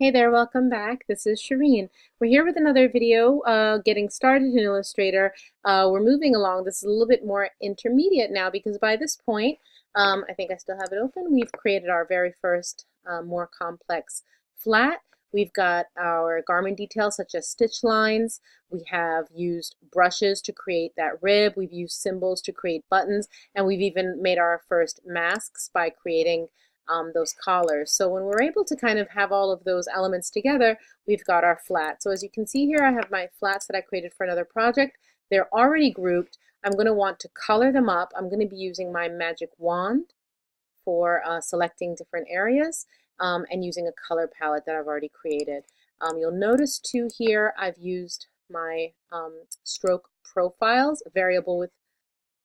Hey there, welcome back. This is Shireen. We're here with another video getting started in Illustrator. We're moving along. This is a little bit more intermediate now because by this point, I think I still have it open, we've created our very first more complex flat. We've got our garment details such as stitch lines. We have used brushes to create that rib. We've used symbols to create buttons, and we've even made our first masks by creating those collars. So when we're able to kind of have all of those elements together, we've got our flat. So as you can see here, I have my flats that I created for another project. They're already grouped. I'm going to want to color them up. I'm going to be using my magic wand for selecting different areas and using a color palette that I've already created. You'll notice too here I've used my stroke profiles, a variable with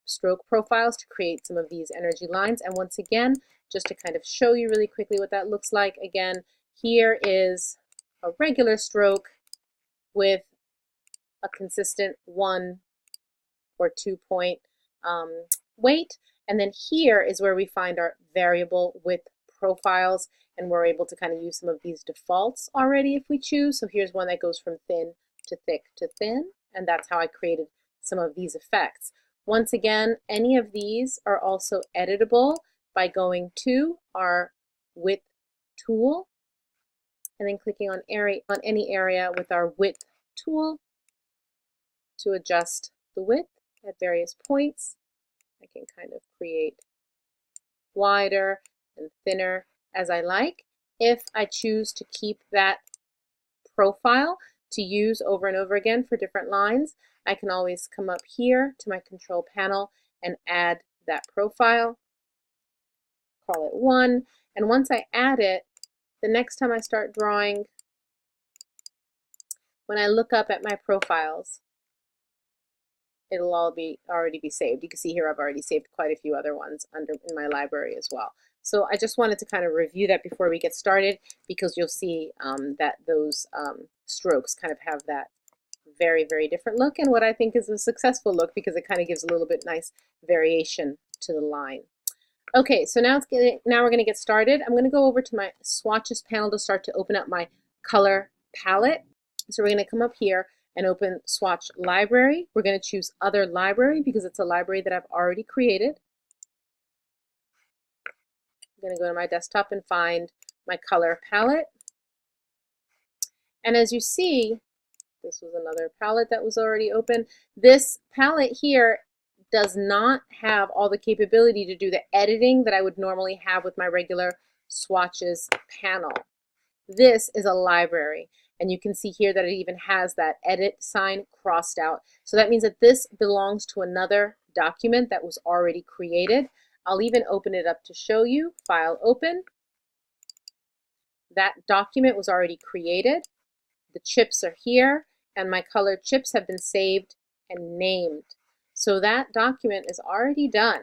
stroke profiles to create some of these energy lines. And once again, just to kind of show you really quickly what that looks like, again, here is a regular stroke with a consistent 1 or 2 point weight. And then here is where we find our variable width profiles, and we're able to kind of use some of these defaults already if we choose. So here's one that goes from thin to thick to thin, and that's how I created some of these effects. Once again, any of these are also editable by going to our width tool and then clicking on any area with our width tool to adjust the width at various points. I can kind of create wider and thinner as I like. If I choose to keep that profile to use over and over again for different lines, I can always come up here to my control panel and add that profile, call it 1, and once I add it, the next time I start drawing, when I look up at my profiles, it'll all already be saved. You can see here I've already saved quite a few other ones in my library as well. So I just wanted to kind of review that before we get started, because you'll see that those strokes kind of have that very, very different look, and what I think is a successful look because it kind of gives a little bit nice variation to the line. Okay, so now we're going to get started. I'm going to go over to my swatches panel to start to open up my color palette. So we're going to come up here and open Swatch Library. We're going to choose Other Library because it's a library that I've already created. I'm going to go to my desktop and find my color palette. And as you see, this was another palette that was already open. This palette here does not have all the capability to do the editing that I would normally have with my regular swatches panel. This is a library, and you can see here that it even has that edit sign crossed out. So that means that this belongs to another document that was already created. I'll even open it up to show you. File open. That document was already created. The chips are here, and my colored chips have been saved and named. So that document is already done.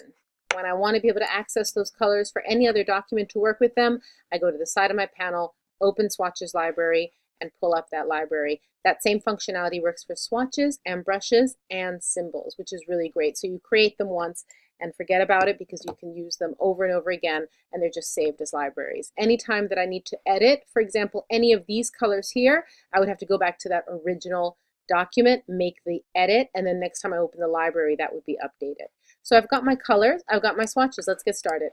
When I want to be able to access those colors for any other document to work with them, I go to the side of my panel, open Swatches Library, and pull up that library. That same functionality works for swatches and brushes and symbols, which is really great. So you create them once and forget about it because you can use them over and over again, and they're just saved as libraries. Anytime that I need to edit, for example, any of these colors here, I would have to go back to that original document, make the edit, and then next time I open the library, that would be updated. So I've got my colors, I've got my swatches. Let's get started.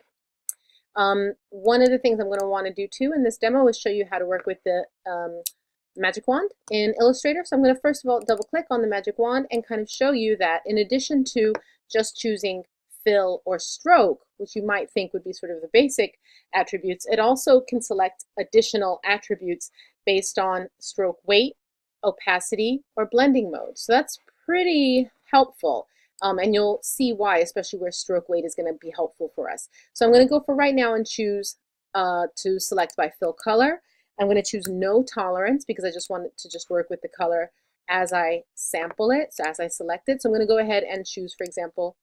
One of the things I'm going to want to do too in this demo is show you how to work with the magic wand in Illustrator. So I'm going to first of all double click on the magic wand and kind of show you that in addition to just choosing fill or stroke, which you might think would be sort of the basic attributes, it also can select additional attributes based on stroke weight, opacity, or blending mode. So that's pretty helpful. And you'll see why, especially where stroke weight is going to be helpful for us. So I'm going to go for right now and choose to select by fill color. I'm going to choose no tolerance because I just want it to just work with the color as I sample it, so as I select it. So I'm going to go ahead and choose, for example,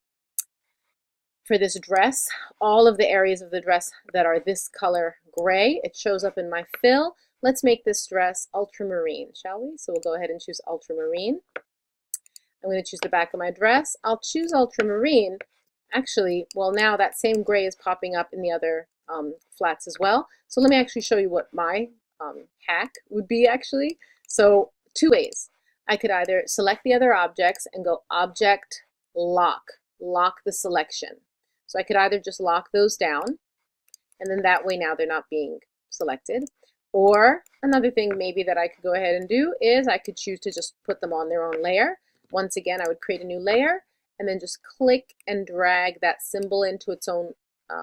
for this dress, all of the areas of the dress that are this color gray, it shows up in my fill. Let's make this dress ultramarine, shall we? So we'll go ahead and choose ultramarine. I'm going to choose the back of my dress. I'll choose ultramarine. Actually, well, now that same gray is popping up in the other flats as well. So let me actually show you what my hack would be actually. So two ways. I could either select the other objects and go Object Lock, lock the selection. So I could either just lock those down, and then that way now they're not being selected. Or another thing maybe that I could go ahead and do is I could choose to just put them on their own layer. Once again, I would create a new layer and then just click and drag that symbol into its own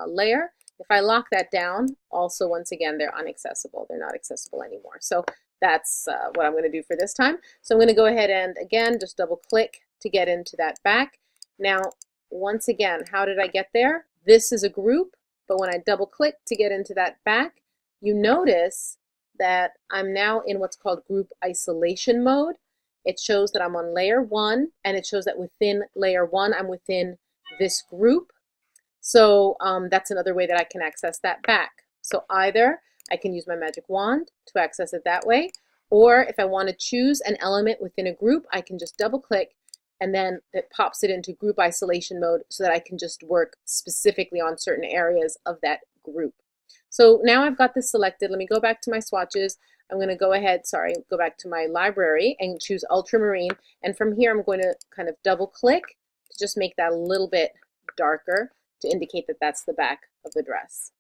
layer. If I lock that down, also once again, they're unaccessible. They're not accessible anymore. So that's what I'm going to do for this time. So I'm going to go ahead and again, just double click to get into that back. Now, once again, how did I get there? This is a group, but when I double click to get into that back, you notice that I'm now in what's called group isolation mode. It shows that I'm on layer 1, and it shows that within layer 1, I'm within this group. So that's another way that I can access that back. So either I can use my magic wand to access it that way, or if I want to choose an element within a group, I can just double click and then it pops it into group isolation mode so that I can just work specifically on certain areas of that group. So now I've got this selected. Let me go back to my swatches. I'm going to go ahead, go back to my library and choose ultramarine. And from here, I'm going to kind of double click to just make that a little bit darker to indicate that that's the back of the dress.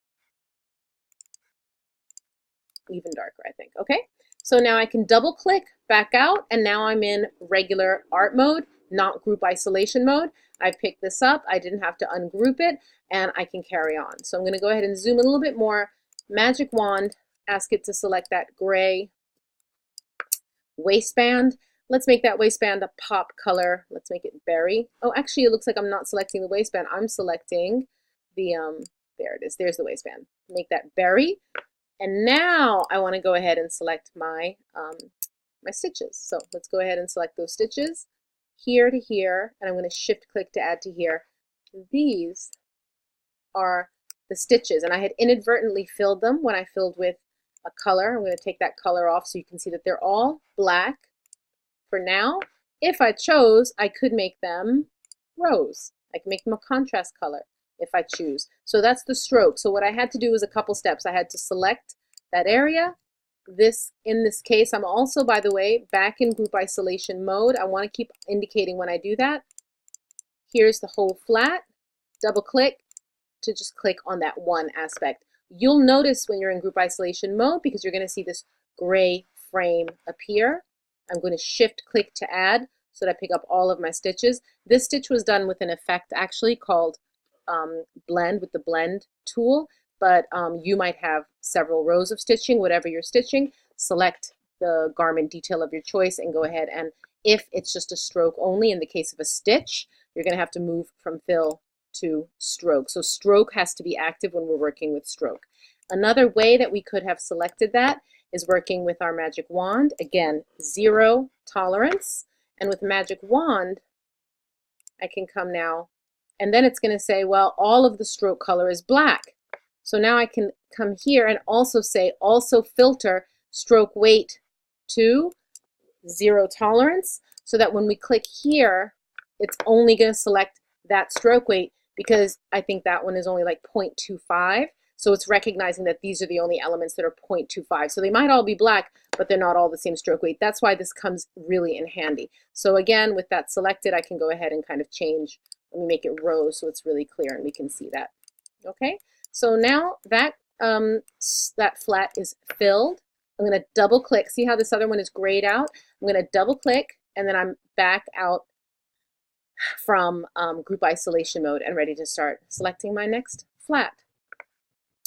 Even darker, I think. Okay, so now I can double click back out, and now I'm in regular art mode, not group isolation mode. I picked this up, I didn't have to ungroup it, and I can carry on. So I'm going to go ahead and zoom a little bit more. Magic wand, ask it to select that gray waistband. Let's make that waistband a pop color. Let's make it berry. Oh, actually, it looks like I'm not selecting the waistband. I'm selecting the, there it is. There's the waistband. Make that berry. And now I want to go ahead and select my, my stitches. So let's go ahead and select those stitches here to here. And I'm going to shift click to add to here. These are the stitches. And I had inadvertently filled them when I filled with a color. I'm going to take that color off so you can see that they're all black. For now, if I chose, I could make them rose. I can make them a contrast color if I choose. So that's the stroke. So what I had to do was a couple steps. I had to select that area. In this case, I'm also, by the way, back in group isolation mode. I want to keep indicating when I do that. Here's the whole flat. Double click to just click on that one aspect. You'll notice when you're in group isolation mode, because you're going to see this gray frame appear. I'm going to shift click to add so that I pick up all of my stitches. This stitch was done with an effect actually called blend, with the blend tool, but you might have several rows of stitching. Whatever you're stitching, select the garment detail of your choice and go ahead, and if it's just a stroke only, in the case of a stitch, you're going to have to move from fill to stroke. So stroke has to be active when we're working with stroke. Another way that we could have selected that is working with our magic wand. Again, 0 tolerance. And with magic wand, I can come now, and then it's going to say, well, all of the stroke color is black. So now I can come here and also say, also filter stroke weight to 0 tolerance, so that when we click here, it's only going to select that stroke weight, because I think that one is only like 0.25. So it's recognizing that these are the only elements that are 0.25. So they might all be black, but they're not all the same stroke weight. That's why this comes really in handy. So again, with that selected, I can go ahead and kind of change. Let me make it rose so it's really clear and we can see that. Okay, so now that, that flat is filled. I'm going to double click. See how this other one is grayed out? I'm going to double click, and then I'm back out from group isolation mode and ready to start selecting my next flat.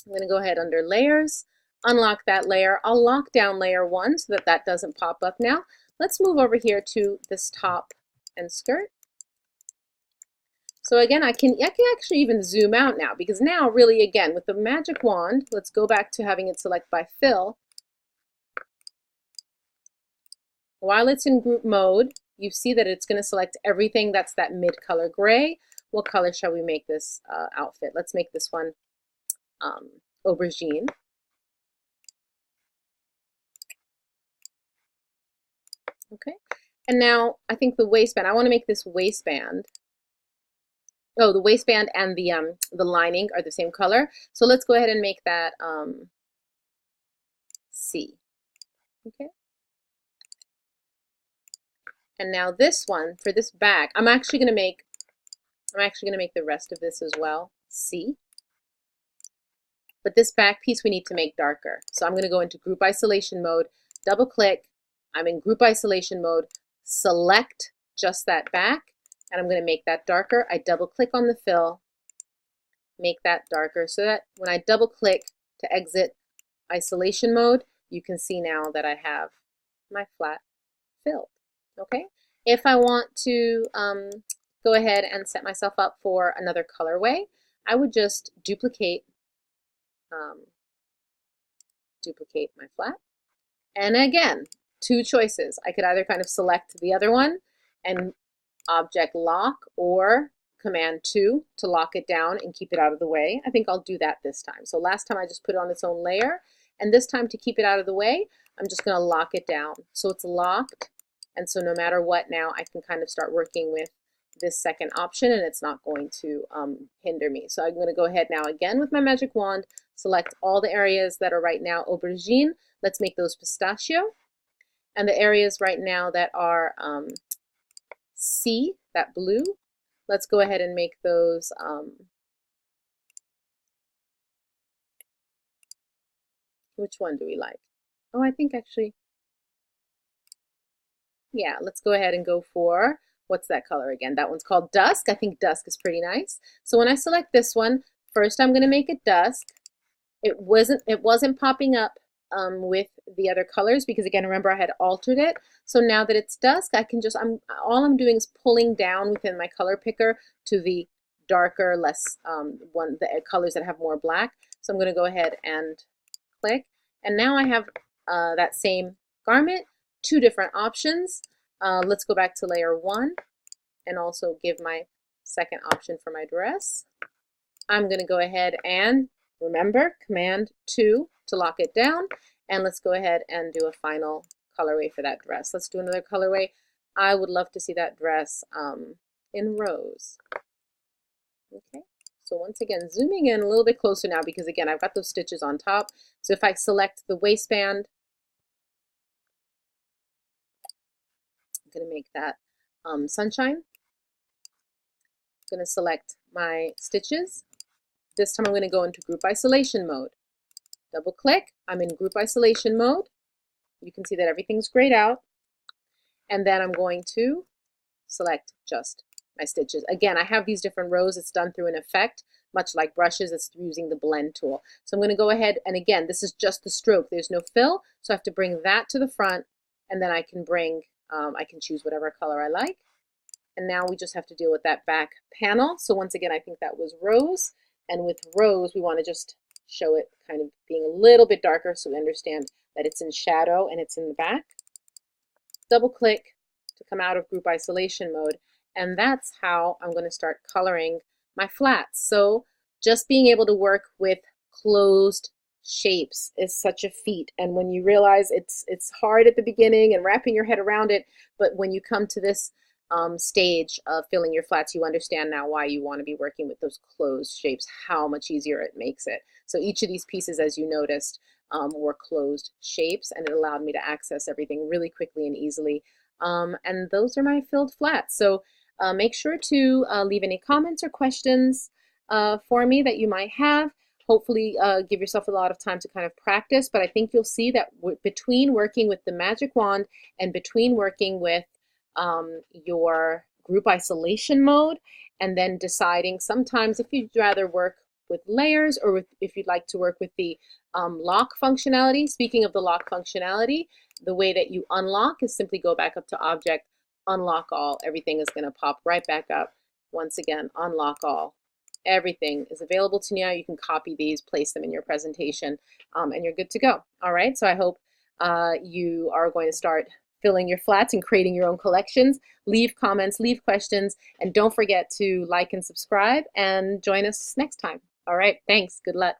I'm going to go ahead under layers, unlock that layer. I'll lock down layer 1 so that that doesn't pop up now. Let's move over here to this top and skirt. So again, I can actually even zoom out now, because now really, again, with the magic wand, let's go back to having it select by fill. While it's in group mode, you see that it's going to select everything that's that mid-color gray. What color shall we make this outfit? Let's make this one aubergine. Okay, and now I think the waistband, I want to make this waistband. Oh, the waistband and the lining are the same color. So let's go ahead and make that C. Okay. And now this one, for this back, I'm actually going to make the rest of this as well C. But this back piece we need to make darker. So I'm going to go into group isolation mode, double click, I'm in group isolation mode, select just that back, and I'm going to make that darker. I double click on the fill, make that darker so that when I double click to exit isolation mode, you can see now that I have my flat filled. Okay. If I want to go ahead and set myself up for another colorway, I would just duplicate my flat. And again, two choices. I could either kind of select the other one and object lock, or Command 2 to lock it down and keep it out of the way. I think I'll do that this time. So last time I just put it on its own layer, and this time to keep it out of the way, I'm just going to lock it down. So it's locked, and so no matter what now, I can kind of start working with this second option, and it's not going to hinder me. So I'm going to go ahead now again with my magic wand, select all the areas that are right now aubergine. Let's make those pistachio. And the areas right now that are C, that blue, let's go ahead and make those which one do we like? Oh, I think actually, yeah, let's go ahead and go for, what's that color again? That one's called Dusk. I think Dusk is pretty nice. So when I select this one, first I'm going to make it Dusk. It wasn't popping up with the other colors because, again, remember I had altered it. So now that it's Dusk, I can just, all I'm doing is pulling down within my color picker to the darker, less the colors that have more black. So I'm going to go ahead and click, and now I have that same garment, two different options. Let's go back to layer 1 and also give my second option for my dress. I'm going to go ahead and remember Command 2 to lock it down, and let's go ahead and do a final colorway for that dress. Let's do another colorway. I would love to see that dress in rose. Okay, so once again, zooming in a little bit closer now because, again, I've got those stitches on top. So if I select the waistband, I'm going to make that sunshine. I'm going to select my stitches. This time I'm going to go into group isolation mode. Double click, I'm in group isolation mode. You can see that everything's grayed out. And then I'm going to select just my stitches. Again, I have these different rows. It's done through an effect, much like brushes, it's using the blend tool. So I'm going to go ahead, and again, this is just the stroke. There's no fill, so I have to bring that to the front, and then I can bring, I can choose whatever color I like. And now we just have to deal with that back panel. So once again, I think that was rose. And with rose, we want to just show it kind of being a little bit darker so we understand that it's in shadow and it's in the back. Double click to come out of group isolation mode. And that's how I'm going to start coloring my flats. So just being able to work with closed shapes is such a feat. And when you realize it's hard at the beginning and wrapping your head around it, but when you come to this stage of filling your flats, you understand now why you want to be working with those closed shapes, how much easier it makes it. So each of these pieces, as you noticed, were closed shapes, and it allowed me to access everything really quickly and easily. And those are my filled flats. So make sure to leave any comments or questions for me that you might have. Hopefully give yourself a lot of time to kind of practice, but I think you'll see that between working with the magic wand and between working with your group isolation mode and then deciding sometimes if you'd rather work with layers or if you'd like to work with the lock functionality. Speaking of the lock functionality, the way that you unlock is simply go back up to Object, Unlock All. Everything is going to pop right back up. Once again, Unlock All. Everything is available to you now. You can copy these, place them in your presentation, and you're good to go. All right, so I hope you are going to start filling your flats and creating your own collections. Leave comments, leave questions, and don't forget to like and subscribe and join us next time. All right, thanks. Good luck.